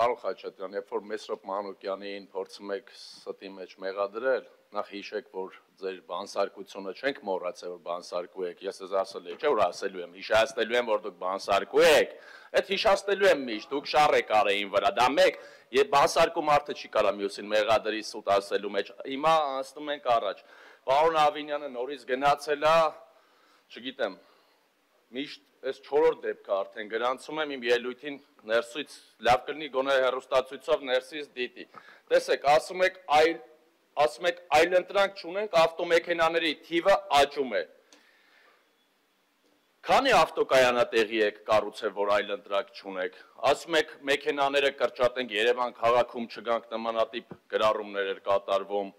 պարոն Խաչատրյան, երբ որ Մեսրոպ Մանուկյանին փորձում եք ստի մեջ մեղադրել, նախ հիշեք, որ ձեր բանսարկությունը չենք մոռացել, որ բանսարկու եք, ես ես ասել եմ, չէ՞ որ ասելու եմ, հիշացնելու եմ, որ դուք բանսարկու եք, այդ հիշացնելու եմ միշտ, դուք շառ եք արեին վրա, դա մեկ, եւ բանսարկու մարդը չի կարա մյուսին մեղադրի սուտ ասելու մեջ, հիմա անցնում ենք առաջ, պարոն Ավինյանը նորից գնացել է, չգիտեմ, միշտ այս 4-րդ դեպքը արդեն գրանցում եմ իմ ելույթին ներսից լավ կլինի գոնե հեռուստացույցով ներսից դիտի։ Տեսեք, ասում եք այլընտրանք չունենք, ավտոմեքենաների թիվը աճում է։ Քանի ավտոկայանատեղի եք կառուցել, որ այլընտրանք չունեք։ Ասում եք մեքենաները կրճատենք Երևան քաղաքում չգանք նմանատիպ գրառումներ էր կատարվում։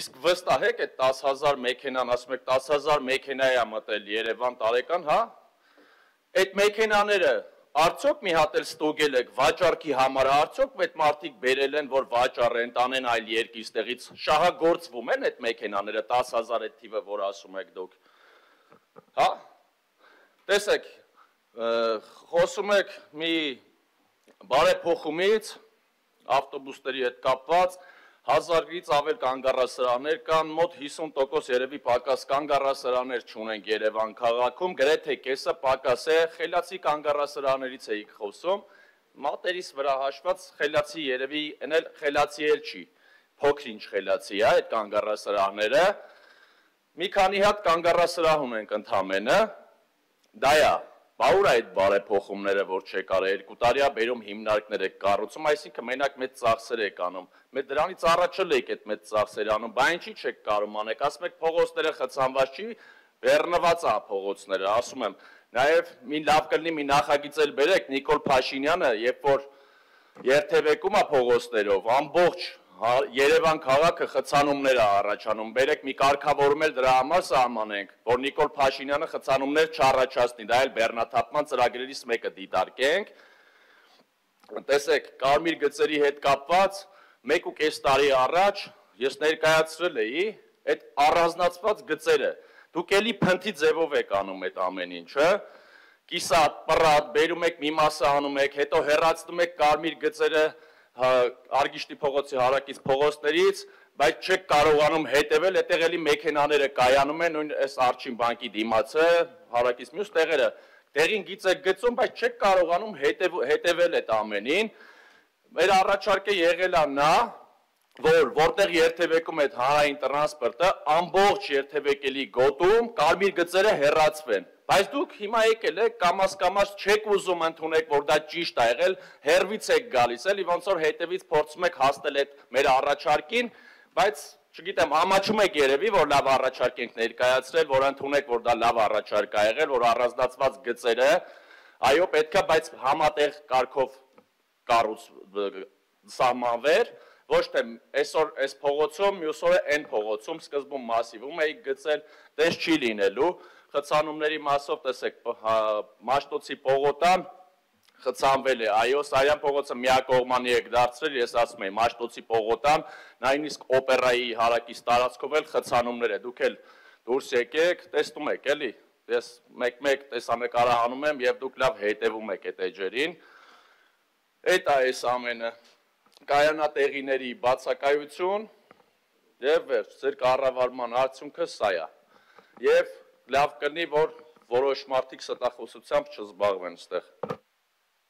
Իսկ վստահ եք այդ 10,000 մեքենան, ասում եք 10,000 մեքենա է մտել Երևան տարեկան, հա? Այդ մեքենաները արդյոք մի հատ էլ ստուգել եք վաճառքի համար, արդյոք այդ մարդիկ բերել են, որ վաճառեն, տանեն այլ երկրից, շահագործվում են այդ մեքենաները 10,000 այդ թիվը, որ ասում եք դուք։ Հա? Տեսեք, խոսում եք մի բարեփոխումից, ավտոբուսների հետ կապված, 1000-ից ավել կանգառասրահներ կան, մոտ 50% երևի պակաս կանգառասրահներ չունենք Երևան քաղաքում, գրեթե կեսը պակաս է, խելացի կանգառասրահներից էիք խոսում, մատերիս վրա հաշված խելացի երևի, այն էլ խելացի էլ չի, փոքր-ինչ խելացի է այդ կանգառասրահները, մի քանի հատ կանգառասրահ ունենք ընդամենը, դա է, բաուր այդ բարեփոխումները, որ չեք արել, 2 տարի է բերում հիմնարկներ եք կառուցում, այսինքն մենակ մեծ ծախսեր եք անում, մեծ դրանից առաջ էլ եք այդ մեծ ծախսեր անում, բա ինչի չեք կարում անեք, ասում եք փողոցները խցանված չի, բեռնված է փողոցները, ասում եմ, նաև մի լավ կլինի մի նախագիծ էլ բերեք, Նիկոլ Փաշինյանը, երբ որ երթևեկում է փողոցներով, ամբողջ Երևան քաղաքը խցանումներ է առաջանում, բերեք մի կարգավորում էլ դրա համար սահմանենք, որ Նիկոլ Փաշինյանը խցանումներ չառաջացնի, դա էլ բեռնաթափման ծրագրերից մեկը դիտարկենք, տեսեք, կարմիր գծերի հետ կապված 1.5 տարի առաջ ես ներկայացրել էի այդ առանձնացված գծերը, դուք էլի փնթի ձևով եք անում այդ ամեն ինչը, կիսատ, պռատ, բերում եք մի մասը անում եք, հետո հեռացնում եք կարմիր գծերը Արգիշտի փողոցի հարակից փողոցներից, բայց չեք կարողանում հետևել, այդտեղ էլի մեքենաները կայանում են, նույն այս Արջին բանկի դիմացը, հարակից մյուս տեղերը, տեղին գիծ եք գծում, բայց չեք կարողանում հետևել այդ ամենին։ Մեր առաջարկը եղել է նա, որտեղ երթևեկում այդ հանրային տրանսպորտը, ամբողջ երթևեկելի գոտում կարմիր գծերը հեռացվեն։ Բայց դուք հիմա եկել եք կամաց չեք ուզում ընդունեք, որ դա ճիշտ է եղել, հերվից եք գալիս, էլի ոնց որ հետևից փորձում եք հասնել այդ մեր առաջարկին, բայց չգիտեմ, ամաչում եք երևի, որ լավ առաջարկ ենք ներկայացրել, որ ընդունեք, որ դա լավ առաջարկ է եղել, որ առանձնացված գծերը, այո, պետք է, բայց համատեղ կարգով սահմանվեր, ոչ թե այսօր այս փողոցում, մյուս օրը այն փողոցում, սկզբում մասիվում էիք գծել, տես չի լինելու, խցանումների մասով, տեսեք, Մաշտոցի պողոտան խցանվել է, այո, Սարյան փողոցը միակողմանի եք դարձրել, ես ասում եմ, Մաշտոցի պողոտան, նույնիսկ օպերայի հարակից տարածքով էլ խցանումներ է, դուք էլ դուրս եկեք, տեսնում եք, էլի, ես մեկ-մեկ տեսանկարահանում եմ եւ դուք լավ հետևում եք այդ էջերին, այդ է այս ամենը, կայանատեղիների բացակայություն եւ վերջ, ձեր կառավարման արդյունքը սա է, եւ լավ կլինի, որ որոշ մարդիկ ստախոսությամբ չզբաղվեն ստեղ։